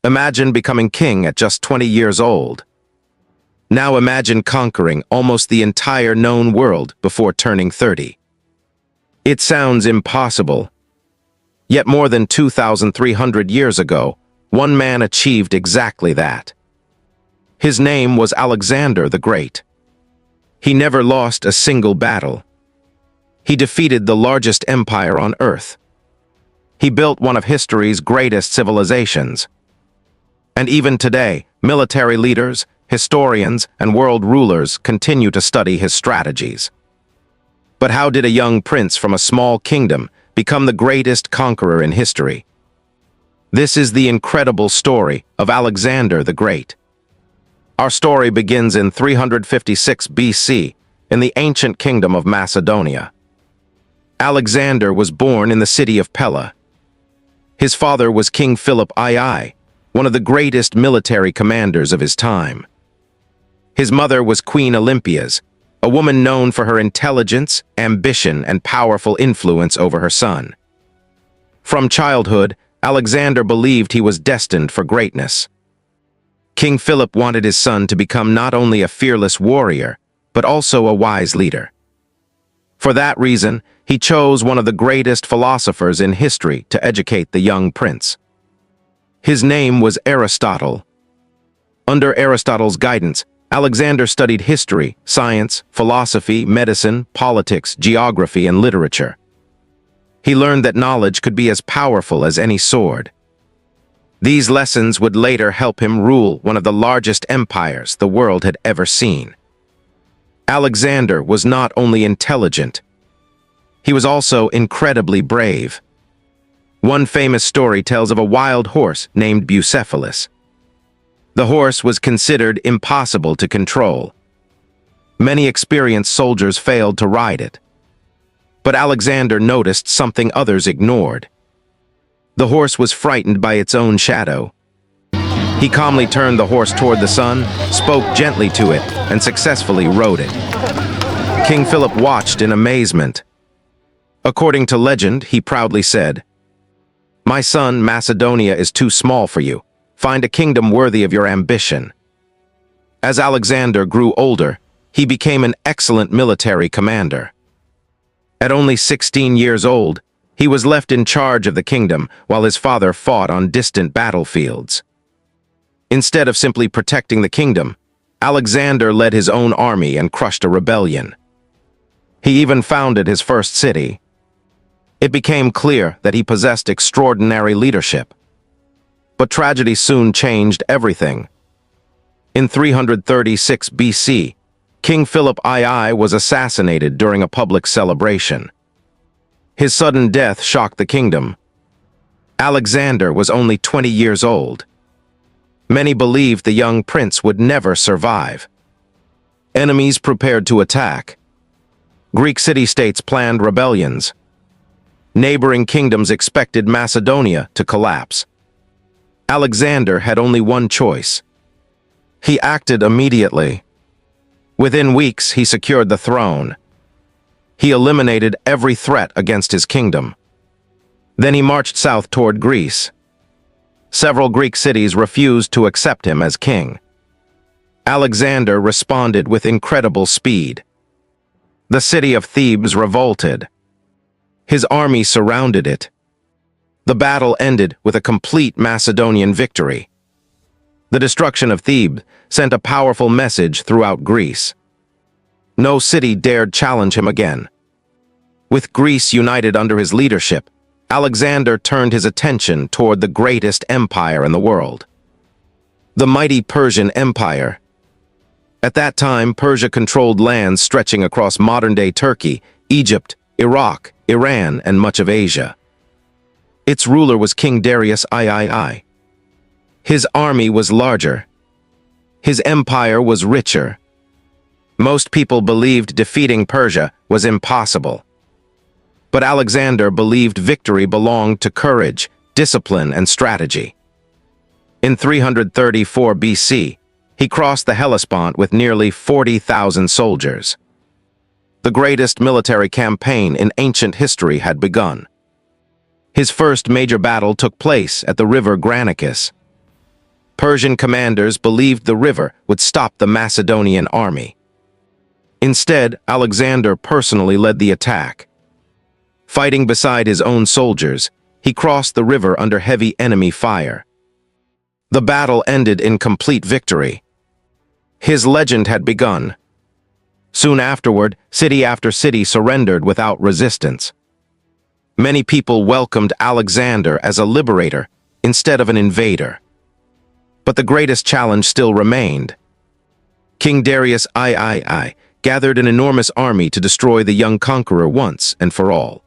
Imagine becoming king at just 20 years old. Now imagine conquering almost the entire known world before turning 30. It sounds impossible. Yet more than 2,300 years ago, one man achieved exactly that. His name was Alexander the Great. He never lost a single battle. He defeated the largest empire on Earth. He built one of history's greatest civilizations. And even today, military leaders, historians, and world rulers continue to study his strategies. But how did a young prince from a small kingdom become the greatest conqueror in history? This is the incredible story of Alexander the Great. Our story begins in 356 BC in the ancient kingdom of Macedonia. Alexander was born in the city of Pella. His father was King Philip II, one of the greatest military commanders of his time. His mother was Queen Olympias, a woman known for her intelligence, ambition, and powerful influence over her son. From childhood, Alexander believed he was destined for greatness. King Philip wanted his son to become not only a fearless warrior, but also a wise leader. For that reason, he chose one of the greatest philosophers in history to educate the young prince. His name was Aristotle. Under Aristotle's guidance, Alexander studied history, science, philosophy, medicine, politics, geography, and literature. He learned that knowledge could be as powerful as any sword. These lessons would later help him rule one of the largest empires the world had ever seen. Alexander was not only intelligent, he was also incredibly brave. One famous story tells of a wild horse named Bucephalus. The horse was considered impossible to control. Many experienced soldiers failed to ride it. But Alexander noticed something others ignored. The horse was frightened by its own shadow. He calmly turned the horse toward the sun, spoke gently to it, and successfully rode it. King Philip watched in amazement. According to legend, he proudly said, "My son, Macedonia is too small for you. Find a kingdom worthy of your ambition." As Alexander grew older, he became an excellent military commander. At only 16 years old, he was left in charge of the kingdom while his father fought on distant battlefields. Instead of simply protecting the kingdom, Alexander led his own army and crushed a rebellion. He even founded his first city. It became clear that he possessed extraordinary leadership. But tragedy soon changed everything. In 336 BC, King Philip II was assassinated during a public celebration. His sudden death shocked the kingdom. Alexander was only 20 years old. Many believed the young prince would never survive. Enemies prepared to attack. Greek city-states planned rebellions. Neighboring kingdoms expected Macedonia to collapse. Alexander had only one choice. He acted immediately. Within weeks, he secured the throne. He eliminated every threat against his kingdom. Then he marched south toward Greece. Several Greek cities refused to accept him as king. Alexander responded with incredible speed. The city of Thebes revolted. His army surrounded it. The battle ended with a complete Macedonian victory. The destruction of Thebes sent a powerful message throughout Greece. No city dared challenge him again. With Greece united under his leadership, Alexander turned his attention toward the greatest empire in the world, the mighty Persian Empire. At that time, Persia controlled lands stretching across modern-day Turkey, Egypt, Iraq, Iran, and much of Asia. Its ruler was King Darius III. His army was larger. His empire was richer. Most people believed defeating Persia was impossible. But Alexander believed victory belonged to courage, discipline, and strategy. In 334 BC, he crossed the Hellespont with nearly 40,000 soldiers. The greatest military campaign in ancient history had begun. His first major battle took place at the river Granicus. Persian commanders believed the river would stop the Macedonian army. Instead, Alexander personally led the attack. Fighting beside his own soldiers, he crossed the river under heavy enemy fire. The battle ended in complete victory. His legend had begun. Soon afterward, city after city surrendered without resistance. Many people welcomed Alexander as a liberator instead of an invader. But the greatest challenge still remained. King Darius III gathered an enormous army to destroy the young conqueror once and for all.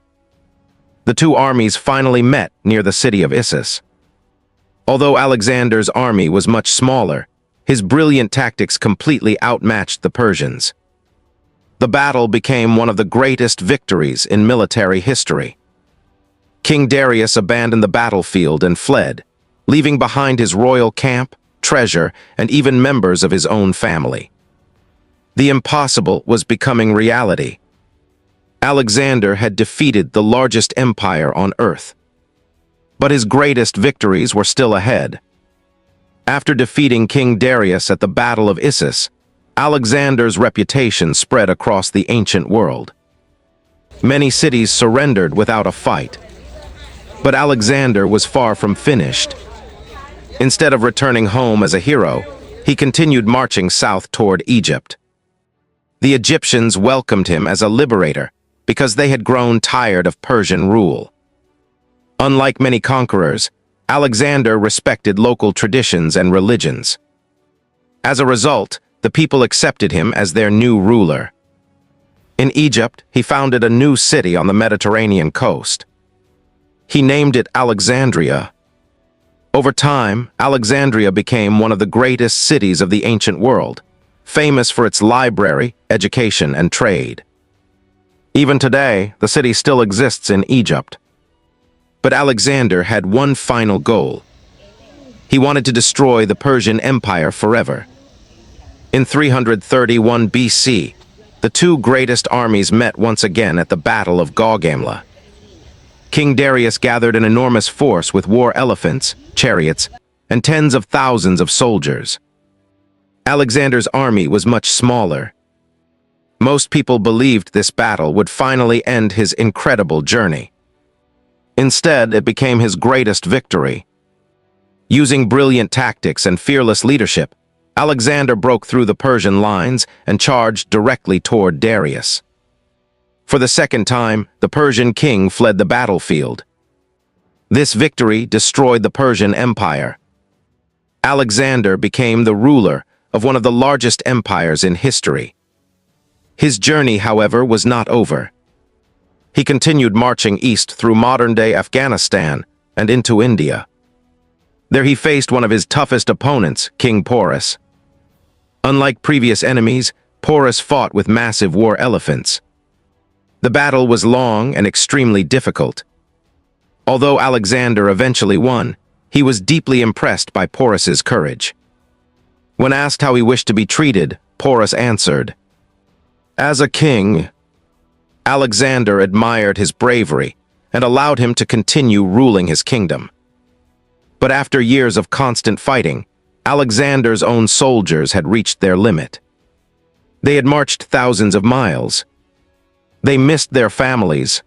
The two armies finally met near the city of Issus. Although Alexander's army was much smaller, his brilliant tactics completely outmatched the Persians. The battle became one of the greatest victories in military history. King Darius abandoned the battlefield and fled, leaving behind his royal camp, treasure, and even members of his own family. The impossible was becoming reality. Alexander had defeated the largest empire on earth. But his greatest victories were still ahead. After defeating King Darius at the Battle of Issus, Alexander's reputation spread across the ancient world. Many cities surrendered without a fight. But Alexander was far from finished. Instead of returning home as a hero, he continued marching south toward Egypt. The Egyptians welcomed him as a liberator because they had grown tired of Persian rule. Unlike many conquerors, Alexander respected local traditions and religions. As a result, the people accepted him as their new ruler. In Egypt, he founded a new city on the Mediterranean coast. He named it Alexandria. Over time, Alexandria became one of the greatest cities of the ancient world, famous for its library, education, and trade. Even today, the city still exists in Egypt. But Alexander had one final goal. He wanted to destroy the Persian Empire forever. In 331 BC, the two greatest armies met once again at the Battle of Gaugamela. King Darius gathered an enormous force with war elephants, chariots, and tens of thousands of soldiers. Alexander's army was much smaller. Most people believed this battle would finally end his incredible journey. Instead, it became his greatest victory. Using brilliant tactics and fearless leadership, Alexander broke through the Persian lines and charged directly toward Darius. For the second time, the Persian king fled the battlefield. This victory destroyed the Persian Empire. Alexander became the ruler of one of the largest empires in history. His journey, however, was not over. He continued marching east through modern-day Afghanistan and into India. There he faced one of his toughest opponents, King Porus. Unlike previous enemies, Porus fought with massive war elephants. The battle was long and extremely difficult. Although Alexander eventually won, he was deeply impressed by Porus's courage. When asked how he wished to be treated, Porus answered, "As a king." Alexander admired his bravery and allowed him to continue ruling his kingdom. But after years of constant fighting, Alexander's own soldiers had reached their limit. They had marched thousands of miles. They missed their families.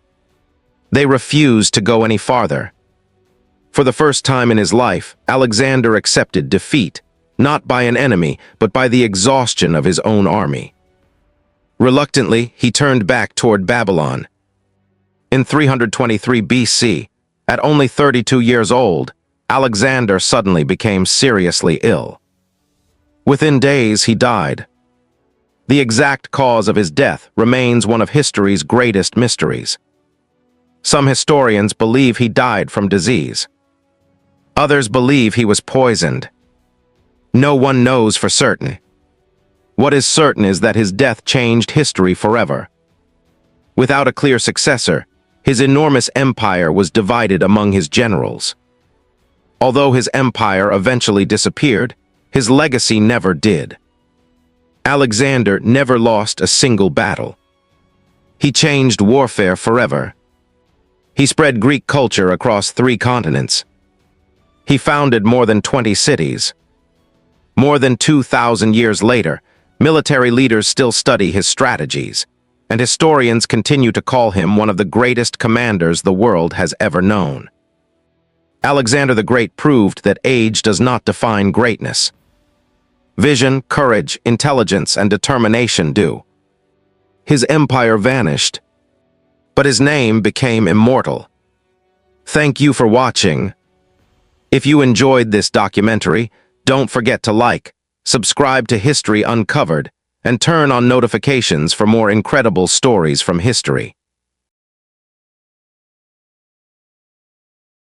They refused to go any farther. For the first time in his life, Alexander accepted defeat, not by an enemy, but by the exhaustion of his own army. Reluctantly, he turned back toward Babylon. In 323 BC, at only 32 years old, Alexander suddenly became seriously ill. Within days, he died. The exact cause of his death remains one of history's greatest mysteries. Some historians believe he died from disease. Others believe he was poisoned. No one knows for certain. What is certain is that his death changed history forever. Without a clear successor, his enormous empire was divided among his generals. Although his empire eventually disappeared, his legacy never did. Alexander never lost a single battle. He changed warfare forever. He spread Greek culture across 3 continents. He founded more than 20 cities. More than 2,000 years later, military leaders still study his strategies, and historians continue to call him one of the greatest commanders the world has ever known. Alexander the Great proved that age does not define greatness. Vision, courage, intelligence, and determination do. His empire vanished, but his name became immortal. Thank you for watching. If you enjoyed this documentary, don't forget to like, subscribe to History Uncovered, and turn on notifications for more incredible stories from history.